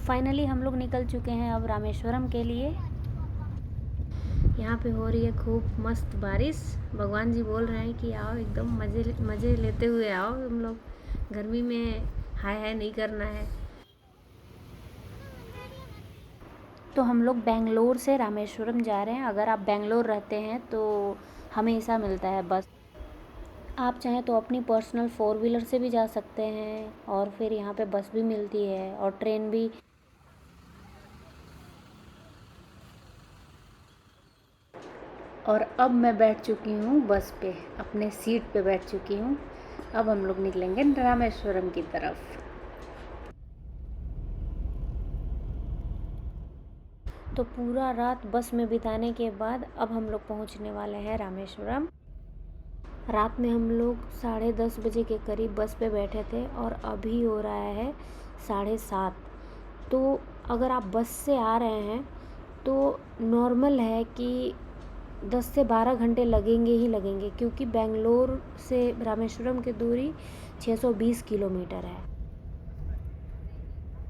Finally हम लोग निकल चुके हैं अब रामेश्वरम के लिए। यहाँ पे हो रही है खूब मस्त बारिश। भगवान जी बोल रहे हैं कि आओ एकदम मज़े लेते हुए आओ, तुम लोग गर्मी में हाय हाय नहीं करना है। तो हम लोग बेंगलोर से रामेश्वरम जा रहे हैं। अगर आप बेंगलोर रहते हैं तो हमेशा मिलता है बस। आप चाहें तो अपनी पर्सनल 4 व्हीलर से भी जा सकते हैं और फिर यहाँ पे बस भी मिलती है और ट्रेन भी। और अब मैं बैठ चुकी हूँ बस पे, अपने सीट पे बैठ चुकी हूँ। अब हम लोग निकलेंगे रामेश्वरम की तरफ। तो पूरा रात बस में बिताने के बाद अब हम लोग पहुँचने वाले हैं रामेश्वरम। रात में हम लोग 10:30 बजे के करीब बस पे बैठे थे और अभी हो रहा है 7:30। तो अगर आप बस से आ रहे हैं तो नॉर्मल है कि 10 से 12 घंटे लगेंगे ही लगेंगे, क्योंकि बेंगलोर से रामेश्वरम की दूरी 620 किलोमीटर है।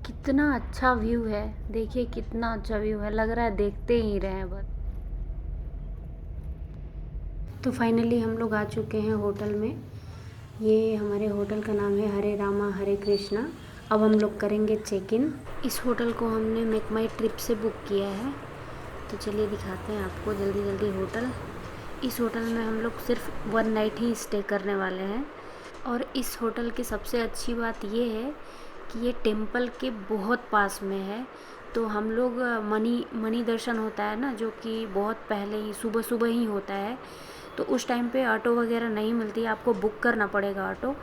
कितना अच्छा व्यू है, देखिए कितना अच्छा व्यू है, लग रहा है देखते ही रहें बस। तो फाइनली हम लोग आ चुके हैं होटल में। ये हमारे होटल का नाम है हरे रामा हरे कृष्णा। अब हम लोग करेंगे चेक इन। इस होटल को हमने मेक माई ट्रिप से बुक किया है। तो चलिए दिखाते हैं आपको जल्दी जल्दी होटल। इस होटल में हम लोग सिर्फ 1 नाइट ही स्टे करने वाले हैं। और इस होटल की सबसे अच्छी बात ये है कि ये टेम्पल के बहुत पास में है। तो हम लोग मणि दर्शन होता है ना, जो कि बहुत पहले ही सुबह सुबह ही होता है, तो उस टाइम पे ऑटो वगैरह नहीं मिलती, आपको बुक करना पड़ेगा ऑटो।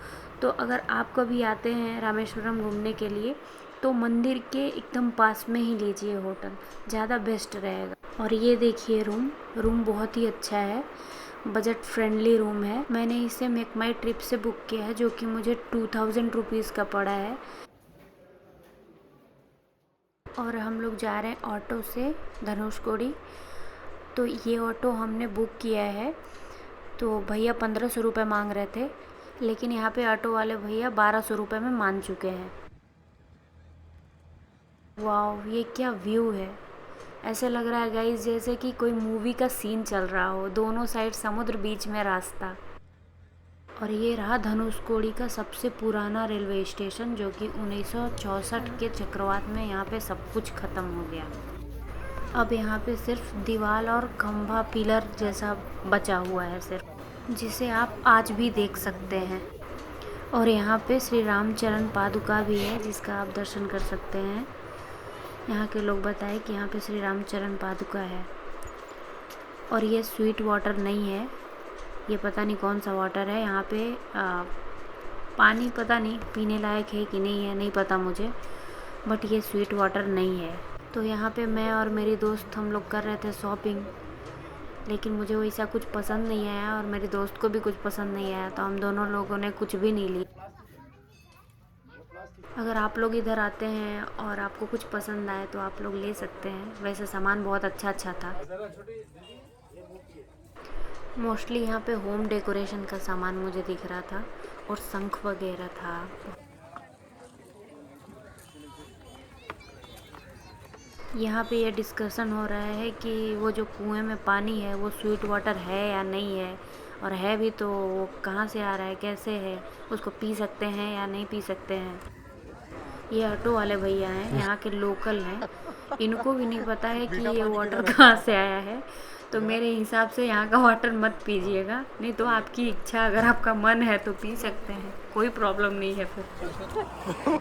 तो अगर आप कभी आते हैं रामेश्वरम घूमने के लिए तो मंदिर के एकदम पास में ही लीजिए होटल, ज़्यादा बेस्ट रहेगा। और ये देखिए रूम बहुत ही अच्छा है, बजट फ्रेंडली रूम है। मैंने इसे मेक माई ट्रिप से बुक किया है, जो कि मुझे 2000 रुपीज़ का पड़ा है। और हम लोग जा रहे हैं ऑटो से धनुषकोडी। तो ये ऑटो हमने बुक किया है। तो भैया 1500 रुपये मांग रहे थे, लेकिन यहाँ पे ऑटो वाले भैया 1200 रुपये में मान चुके हैं। वाह, ये क्या व्यू है! ऐसे लग रहा है गाइस जैसे कि कोई मूवी का सीन चल रहा हो, दोनों साइड समुद्र, बीच में रास्ता। और ये रहा धनुषकोडी का सबसे पुराना रेलवे स्टेशन, जो कि 1964 के चक्रवात में यहाँ पे सब कुछ ख़त्म हो गया। अब यहाँ पे सिर्फ दीवार और खंभा पिलर जैसा बचा हुआ है सिर्फ, जिसे आप आज भी देख सकते हैं। और यहाँ पे श्री रामचरण पादुका भी है, जिसका आप दर्शन कर सकते हैं। यहाँ के लोग बताए कि यहाँ पे श्री रामचरण पादुका है। और ये स्वीट वाटर नहीं है, ये पता नहीं कौन सा वाटर है। यहाँ पे पानी पता नहीं पीने लायक है कि नहीं है, नहीं पता मुझे, बट ये स्वीट वाटर नहीं है। तो यहाँ पे मैं और मेरी दोस्त हम लोग कर रहे थे शॉपिंग, लेकिन मुझे वैसा कुछ पसंद नहीं आया और मेरी दोस्त को भी कुछ पसंद नहीं आया, तो हम दोनों लोगों ने कुछ भी नहीं लिया। अगर आप लोग इधर आते हैं और आपको कुछ पसंद आए तो आप लोग ले सकते हैं, वैसे सामान बहुत अच्छा था। मोस्टली यहाँ पे होम डेकोरेशन का सामान मुझे दिख रहा था और शंख वगैरह था। यहाँ पे ये डिस्कशन हो रहा है कि वो जो कुएं में पानी है वो स्वीट वाटर है या नहीं है, और है भी तो वो कहाँ से आ रहा है, कैसे है, उसको पी सकते हैं या नहीं पी सकते हैं। ये ऑटो वाले भैया हैं, यहाँ के लोकल हैं, इनको भी नहीं पता है कि ये वाटर कहाँ से आया है। तो मेरे हिसाब से यहाँ का वाटर मत पीजिएगा, नहीं तो आपकी इच्छा, अगर आपका मन है तो पी सकते हैं, कोई प्रॉब्लम नहीं है फिर।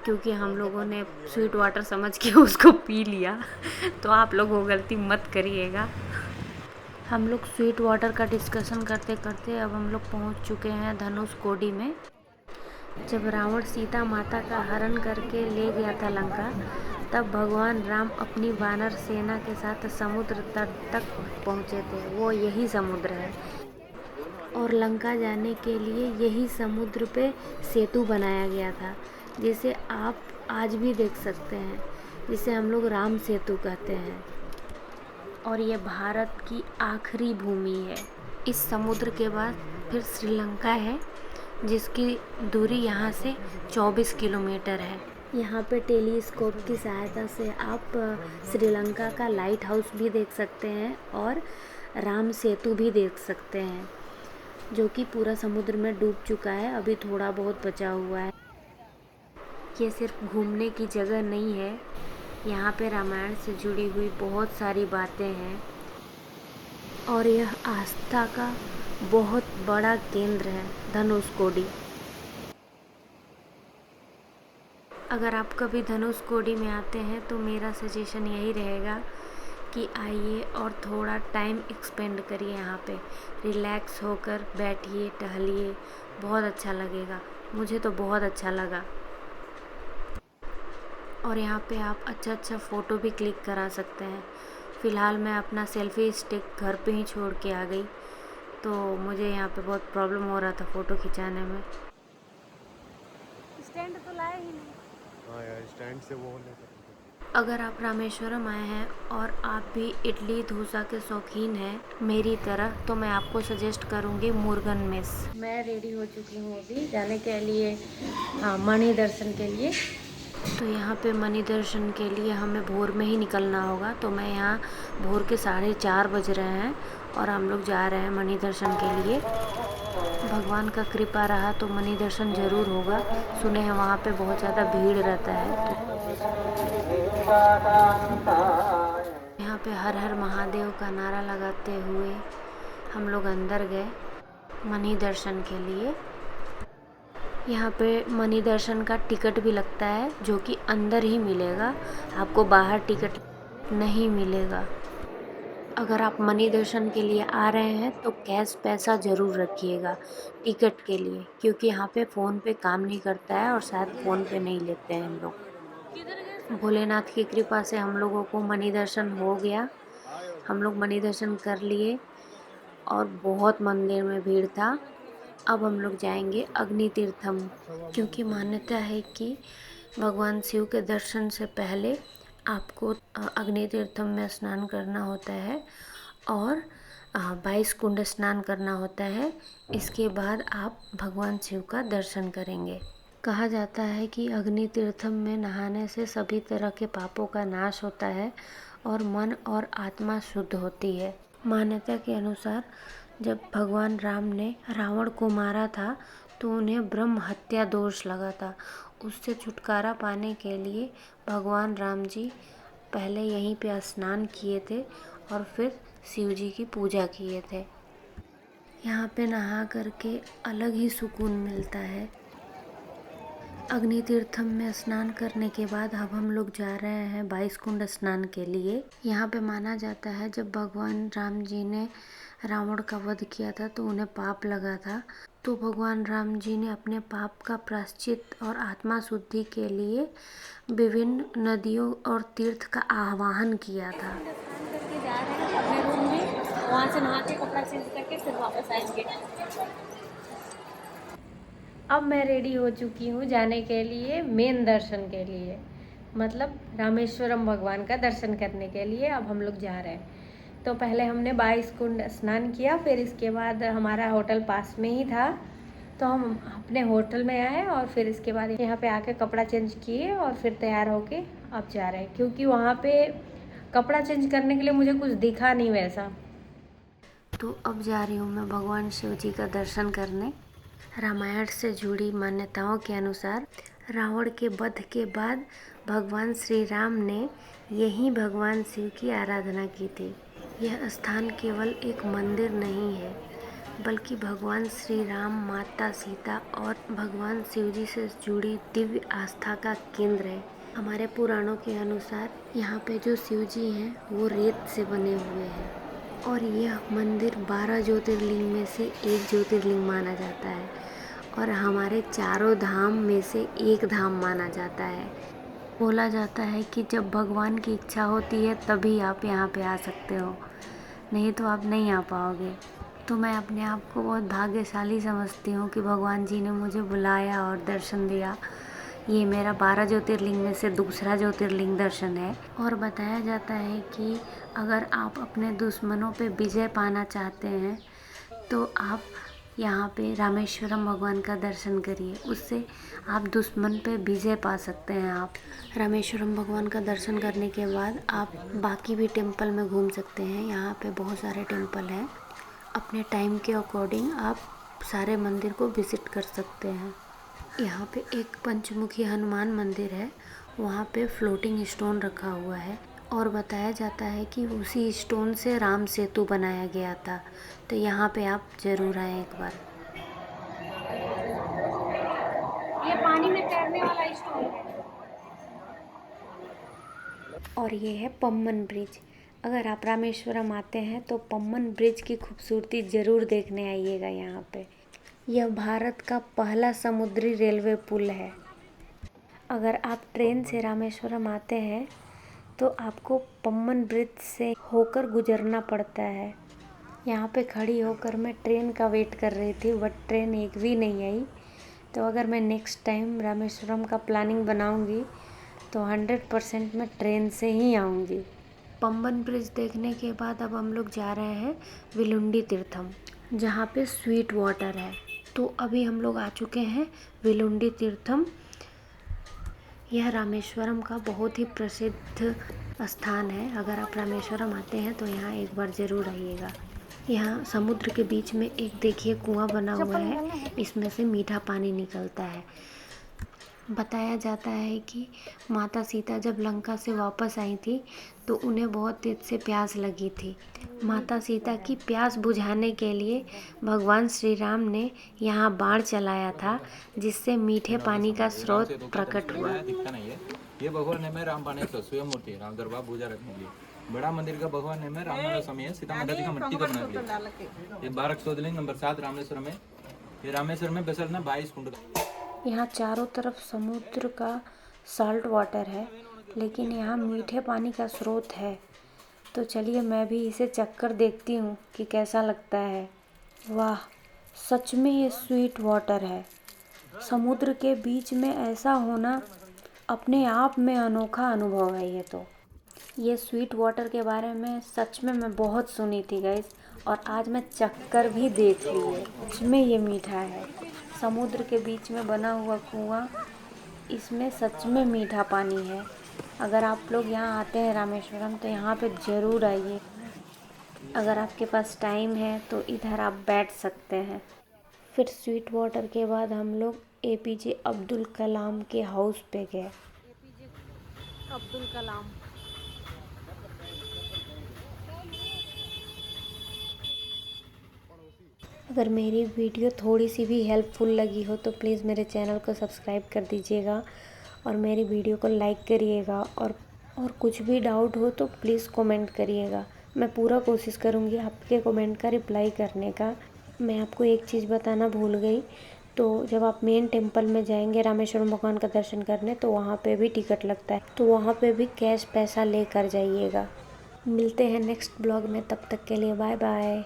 क्योंकि हम लोगों ने स्वीट वाटर समझ के उसको पी लिया, तो आप लोग वो गलती मत करिएगा। हम लोग स्वीट वाटर का डिस्कशन करते करते अब हम लोग पहुँच चुके हैं धनुषकोडी में। जब रावण सीता माता का हरण करके ले गया था लंका, तब भगवान राम अपनी वानर सेना के साथ समुद्र तट तक पहुँचे थे। वो यही समुद्र है, और लंका जाने के लिए यही समुद्र पे सेतु बनाया गया था, जिसे आप आज भी देख सकते हैं, जिसे हम लोग राम सेतु कहते हैं। और ये भारत की आखिरी भूमि है। इस समुद्र के बाद फिर श्रीलंका है, जिसकी दूरी यहाँ से 24 किलोमीटर है। यहाँ पे टेलीस्कोप की सहायता से आप श्रीलंका का लाइट हाउस भी देख सकते हैं और राम सेतु भी देख सकते हैं, जो कि पूरा समुद्र में डूब चुका है, अभी थोड़ा बहुत बचा हुआ है। ये सिर्फ घूमने की जगह नहीं है, यहाँ पे रामायण से जुड़ी हुई बहुत सारी बातें हैं और यह आस्था का बहुत बड़ा केंद्र है, धनुषकोडी। अगर आप कभी धनुषकोडी में आते हैं तो मेरा सजेशन यही रहेगा कि आइए और थोड़ा टाइम एक्सपेंड करिए यहाँ पे, रिलैक्स होकर बैठिए, टहलिए, बहुत अच्छा लगेगा। मुझे तो बहुत अच्छा लगा। और यहाँ पे आप अच्छा फ़ोटो भी क्लिक करा सकते हैं। फ़िलहाल मैं अपना सेल्फ़ी स्टिक घर पे ही छोड़ के आ गई, तो मुझे यहाँ पे बहुत प्रॉब्लम हो रहा था फ़ोटो खिंचाने में। स्टैंड तो लाया ही नहीं। हाँ यार, स्टैंड से वो नहीं सकते। अगर आप रामेश्वरम आए हैं और आप भी इडली डोसा के शौकीन हैं मेरी तरह, तो मैं आपको सजेस्ट करूँगी मुर्गन मेस। मैं रेडी हो चुकी हूँ अभी जाने के लिए मणि दर्शन के लिए। तो यहाँ पे मणि दर्शन के लिए हमें भोर में ही निकलना होगा, तो मैं यहाँ भोर के 4:30 बज रहे हैं और हम लोग जा रहे हैं मणि दर्शन के लिए। भगवान का कृपा रहा तो मणि दर्शन ज़रूर होगा। सुने हैं वहाँ पे बहुत ज़्यादा भीड़ रहता है, तो यहाँ पे हर हर महादेव का नारा लगाते हुए हम लोग अंदर गए मणि दर्शन के लिए। यहाँ पे मणि दर्शन का टिकट भी लगता है, जो कि अंदर ही मिलेगा, आपको बाहर टिकट नहीं मिलेगा। अगर आप मणि दर्शन के लिए आ रहे हैं तो कैश पैसा ज़रूर रखिएगा टिकट के लिए, क्योंकि यहाँ पे फ़ोन पे काम नहीं करता है और शायद फ़ोन पे नहीं लेते हैं हम लोग। भोलेनाथ की कृपा से हम लोगों को मणि दर्शन हो गया, हम लोग मणि दर्शन कर लिए और बहुत मंदिर में भीड़ था। अब हम लोग जाएंगे अग्नि तीर्थम, क्योंकि मान्यता है कि भगवान शिव के दर्शन से पहले आपको अग्नि तीर्थम में स्नान करना होता है और 22 कुंड स्नान करना होता है। इसके बाद आप भगवान शिव का दर्शन करेंगे। कहा जाता है कि अग्नि तीर्थम में नहाने से सभी तरह के पापों का नाश होता है और मन और आत्मा शुद्ध होती है। मान्यता के अनुसार जब भगवान राम ने रावण को मारा था तो उन्हें ब्रह्म हत्या दोष लगा था। उससे छुटकारा पाने के लिए भगवान राम जी पहले यहीं पे स्नान किए थे और फिर शिव जी की पूजा किए थे। यहाँ पे नहा करके अलग ही सुकून मिलता है। अग्नि तीर्थम में स्नान करने के बाद अब हम लोग जा रहे हैं 22 कुंड स्नान के लिए। यहाँ पे माना जाता है जब भगवान राम जी ने रावण का वध किया था तो उन्हें पाप लगा था, तो भगवान राम जी ने अपने पाप का प्रायश्चित और आत्मा शुद्धि के लिए विभिन्न नदियों और तीर्थ का आह्वान किया था। जा रहे हैं अपने रूम में, वहाँ से नहा के कपड़ा चेंज करके फिर वापस आएंगे। अब मैं रेडी हो चुकी हूँ जाने के लिए मेन दर्शन के लिए, मतलब रामेश्वरम भगवान का दर्शन करने के लिए। अब हम लोग जा रहे हैं। तो पहले हमने 22 कुंड स्नान किया, फिर इसके बाद हमारा होटल पास में ही था तो हम अपने होटल में आए और फिर इसके बाद यहाँ पे आके कपड़ा चेंज किए और फिर तैयार होके अब जा रहे हैं, क्योंकि वहाँ पे कपड़ा चेंज करने के लिए मुझे कुछ दिखा नहीं वैसा। तो अब जा रही हूँ मैं भगवान शिव जी का दर्शन करने। रामायण से जुड़ी मान्यताओं के अनुसार रावण के वध के बाद भगवान श्री राम ने यहीं भगवान शिव की आराधना की थी। यह स्थान केवल एक मंदिर नहीं है, बल्कि भगवान श्री राम, माता सीता और भगवान शिव जी से जुड़ी दिव्य आस्था का केंद्र है। हमारे पुराणों के अनुसार यहाँ पे जो शिव जी हैं वो रेत से बने हुए हैं और यह मंदिर 12 ज्योतिर्लिंग में से एक ज्योतिर्लिंग माना जाता है और हमारे चारों धाम में से एक धाम माना जाता है। बोला जाता है कि जब भगवान की इच्छा होती है तभी आप यहाँ पे आ सकते हो, नहीं तो आप नहीं आ पाओगे। तो मैं अपने आप को बहुत भाग्यशाली समझती हूँ कि भगवान जी ने मुझे बुलाया और दर्शन दिया। ये मेरा 12 ज्योतिर्लिंग में से दूसरा ज्योतिर्लिंग दर्शन है। और बताया जाता है कि अगर आप अपने दुश्मनों पे विजय पाना चाहते हैं तो आप यहाँ पे रामेश्वरम भगवान का दर्शन करिए, उससे आप दुश्मन पे विजय पा सकते हैं। आप रामेश्वरम भगवान का दर्शन करने के बाद आप बाकी भी टेम्पल में घूम सकते हैं। यहाँ पे बहुत सारे टेम्पल हैं, अपने टाइम के अकॉर्डिंग आप सारे मंदिर को विज़िट कर सकते हैं। यहाँ पे एक पंचमुखी हनुमान मंदिर है, वहाँ पे फ्लोटिंग स्टोन रखा हुआ है और बताया जाता है कि उसी स्टोन से राम सेतु बनाया गया था। तो यहाँ पे आप ज़रूर आएँ एक बार। ये पानी में तैरने वाला स्टोन है। और ये है पम्बन ब्रिज। अगर आप रामेश्वरम आते हैं तो पम्बन ब्रिज की खूबसूरती ज़रूर देखने आइएगा यहाँ पे। यह भारत का पहला समुद्री रेलवे पुल है। अगर आप ट्रेन से रामेश्वरम आते हैं तो आपको पम्बन ब्रिज से होकर गुजरना पड़ता है। यहाँ पे खड़ी होकर मैं ट्रेन का वेट कर रही थी, बट ट्रेन एक भी नहीं आई। तो अगर मैं नेक्स्ट टाइम रामेश्वरम का प्लानिंग बनाऊँगी तो 100% मैं ट्रेन से ही आऊँगी। पम्बन ब्रिज देखने के बाद अब हम लोग जा रहे हैं विलुंडी तीर्थम, जहाँ पे स्वीट वाटर है। तो अभी हम लोग आ चुके हैं विलुंडी तीर्थम। यह रामेश्वरम का बहुत ही प्रसिद्ध स्थान है। अगर आप रामेश्वरम आते हैं तो यहाँ एक बार ज़रूर आइएगा। यहाँ समुद्र के बीच में एक देखिए कुआं बना हुआ है, इसमें से मीठा पानी निकलता है। बताया जाता है कि माता सीता जब लंका से वापस आई थी तो उन्हें बहुत तेज से प्यास लगी थी। माता सीता की प्यास बुझाने के लिए भगवान श्री राम ने यहाँ बाण चलाया था, जिससे मीठे पानी का स्रोत प्रकट हुआ। दिखता नहीं है। ये भगवान है में राम पाने का स्वयं मूर्ति है, राम दरबार पूजा रखने के लिए। बड़ा मंदिर का भगवान है में राम समय है, सीता माता जी का मट्टी का बना लिया। ये 12 ज्योतिर्लिंग नंबर 7 रामेश्वर में। ये रामेश्वर में बसल ना 22 कुंड। यहाँ चारों तरफ समुद्र का साल्ट वाटर है, लेकिन यहाँ मीठे पानी का स्रोत है। तो चलिए मैं भी इसे चखकर देखती हूँ कि कैसा लगता है। वाह, सच में ये स्वीट वाटर है। समुद्र के बीच में ऐसा होना अपने आप में अनोखा अनुभव है। ये स्वीट वाटर के बारे में सच में मैं बहुत सुनी थी गाइस, और आज मैं चखकर भी देख ली है। सच में ये मीठा है। समुद्र के बीच में बना हुआ कुआं, इसमें सच में मीठा पानी है। अगर आप लोग यहाँ आते हैं रामेश्वरम तो यहाँ पे ज़रूर आइए। अगर आपके पास टाइम है तो इधर आप बैठ सकते हैं। फिर स्वीट वाटर के बाद हम लोग APJ अब्दुल कलाम के हाउस पे गए। अब्दुल कलाम। अगर मेरी वीडियो थोड़ी सी भी हेल्पफुल लगी हो तो प्लीज़ मेरे चैनल को सब्सक्राइब कर दीजिएगा और मेरी वीडियो को लाइक करिएगा। और कुछ भी डाउट हो तो प्लीज़ कमेंट करिएगा। मैं पूरा कोशिश करूँगी आपके कमेंट का रिप्लाई करने का। मैं आपको एक चीज़ बताना भूल गई, तो जब आप मेन टेम्पल में जाएंगे रामेश्वरम भगवान का दर्शन करने तो वहाँ पे भी टिकट लगता है, तो वहाँ पे भी कैश पैसा लेकर जाइएगा। मिलते हैं नेक्स्ट ब्लॉग में, तब तक के लिए बाय बाय।